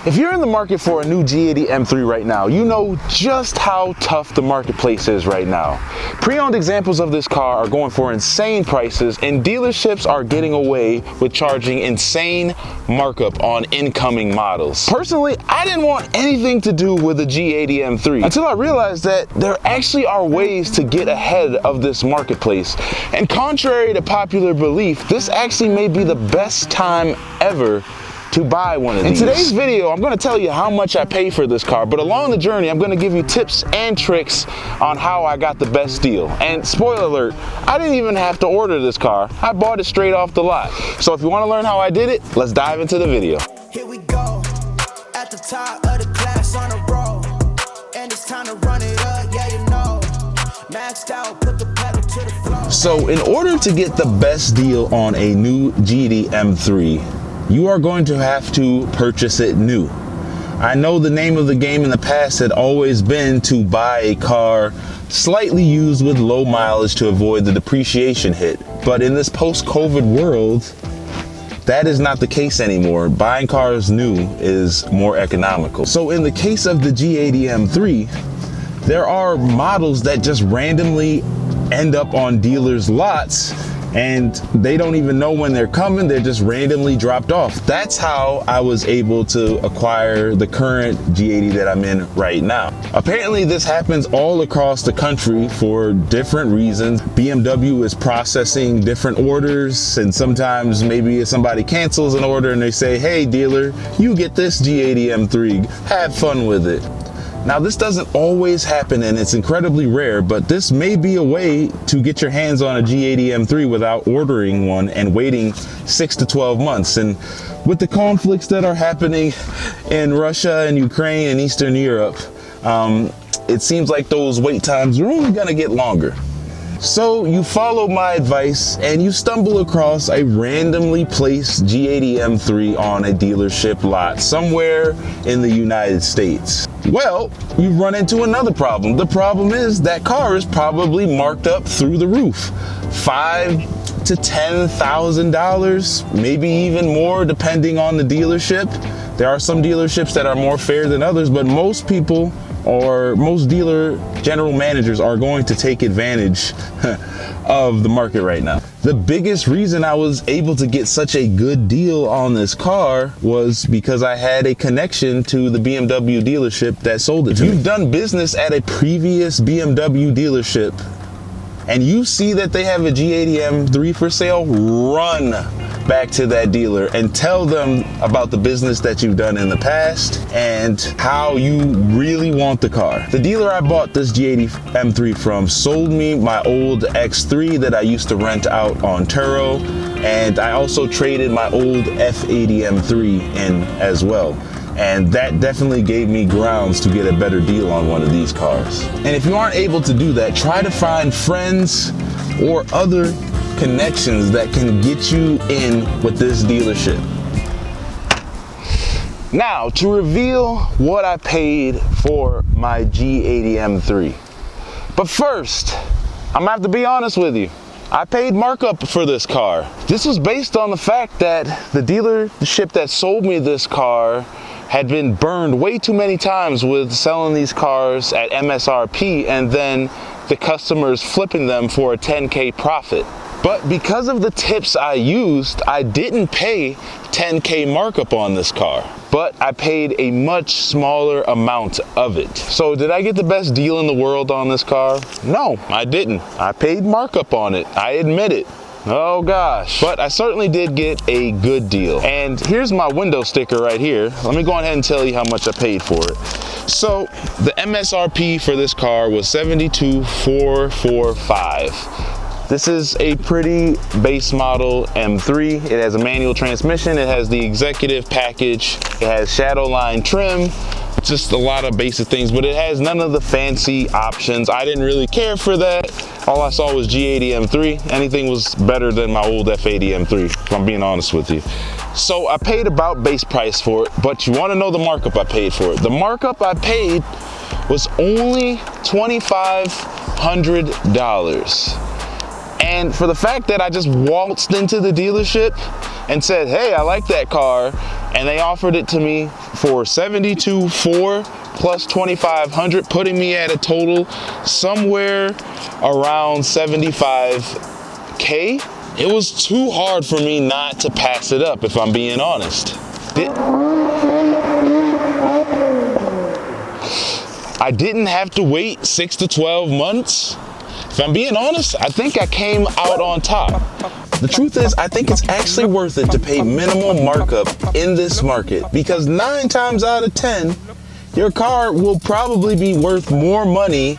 If you're in the market for a new G80 M3 right now, you know just how tough the marketplace is right now. Pre-owned examples of this car are going for insane prices, and dealerships are getting away with charging insane markup on incoming models. Personally, I didn't want anything to do with the G80 M3 until I realized that there actually are ways to get ahead of this marketplace. And contrary to popular belief, this actually may be the best time ever to buy one of these. In today's video, I'm going to tell you how much I paid for this car, but along the journey, I'm going to give you tips and tricks on how I got the best deal. And spoiler alert, I didn't even have to order this car. I bought it straight off the lot. So if you want to learn how I did it, let's dive into the video. Here we go, at the top of the class on a roll, and it's time to run it up, yeah, you know. Maxed out, put the pedal to the floor. So in order to get the best deal on a new G80 M3, you are going to have to purchase it new. I know the name of the game in the past had always been to buy a car slightly used with low mileage to avoid the depreciation hit. But in this post-COVID world, that is not the case anymore. Buying cars new is more economical. So in the case of the G80 M3, there are models that just randomly end up on dealers' lots, and they don't even know when they're coming. They're just randomly dropped off. That's how I was able to acquire the current G80 that I'm in right now. Apparently this happens all across the country for different reasons. BMW is processing different orders, and sometimes maybe somebody cancels an order and they say, hey dealer, you get this G80 M3, have fun with it. Now this doesn't always happen, and it's incredibly rare, but this may be a way to get your hands on a G80 M3 without ordering one and waiting 6 to 12 months. And with the conflicts that are happening in Russia and Ukraine and Eastern Europe, it seems like those wait times are only gonna get longer. So you follow my advice and you stumble across a randomly placed G80 M3 on a dealership lot somewhere in the United States. Well, you run into another problem. The problem is that car is probably marked up through the roof. $5,000 to $10,000, maybe even more depending on the dealership. There are some dealerships that are more fair than others, but most people or most dealer general managers are going to take advantage of the market right now. The biggest reason I was able to get such a good deal on this car was because I had a connection to the BMW dealership that sold it to me. If you've done business at a previous BMW dealership and you see that they have a G80 M3 for sale, run back to that dealer and tell them about the business that you've done in the past and how you really want the car. The dealer I bought this G80 M3 from sold me my old X3 that I used to rent out on Turo, and I also traded my old F80 M3 in as well. And that definitely gave me grounds to get a better deal on one of these cars. And if you aren't able to do that, try to find friends or other connections that can get you in with this dealership. Now, to reveal what I paid for my G80 M3. But first, I'm gonna have to be honest with you. I paid markup for this car. This was based on the fact that the dealership that sold me this car had been burned way too many times with selling these cars at MSRP and then the customers flipping them for a 10K profit. But because of the tips I used, I didn't pay 10K markup on this car, but I paid a much smaller amount of it. So did I get the best deal in the world on this car? No, I didn't. I paid markup on it. I admit it. Oh gosh, but I certainly did get a good deal. And here's my window sticker right here. Let me go ahead and tell you how much I paid for it. So the MSRP for this car was $72,445. This is a pretty base model M3. It has a manual transmission. It has the executive package. It has shadow line trim. Just a lot of basic things, but it has none of the fancy options. I didn't really care for that. All I saw was G80 M3. Anything was better than my old F80 M3, if I'm being honest with you. So I paid about base price for it, but you want to know the markup I paid for it. The markup I paid was only $2,500. And for the fact that I just waltzed into the dealership and said, hey, I like that car, and they offered it to me for $72,400 plus $2,500, putting me at a total somewhere around $75K. It was too hard for me not to pass it up, if I'm being honest. I didn't have to wait 6 to 12 months. If I'm being honest, I think I came out on top. The truth is, I think it's actually worth it to pay minimal markup in this market, because 9 times out of 10, your car will probably be worth more money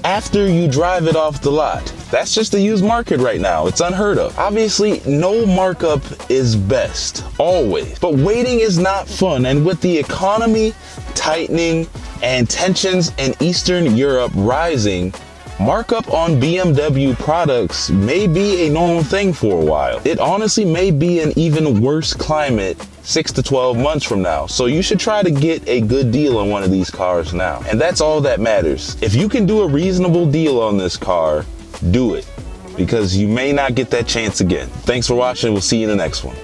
after you drive it off the lot. That's just the used market right now. It's unheard of. Obviously, no markup is best, always. But waiting is not fun, and with the economy tightening and tensions in Eastern Europe rising, markup on BMW products may be a normal thing for a while. It honestly may be an even worse climate 6 to 12 months from now. So you should try to get a good deal on one of these cars now. And that's all that matters. If you can do a reasonable deal on this car, do it, because you may not get that chance again. Thanks for watching. We'll see you in the next one.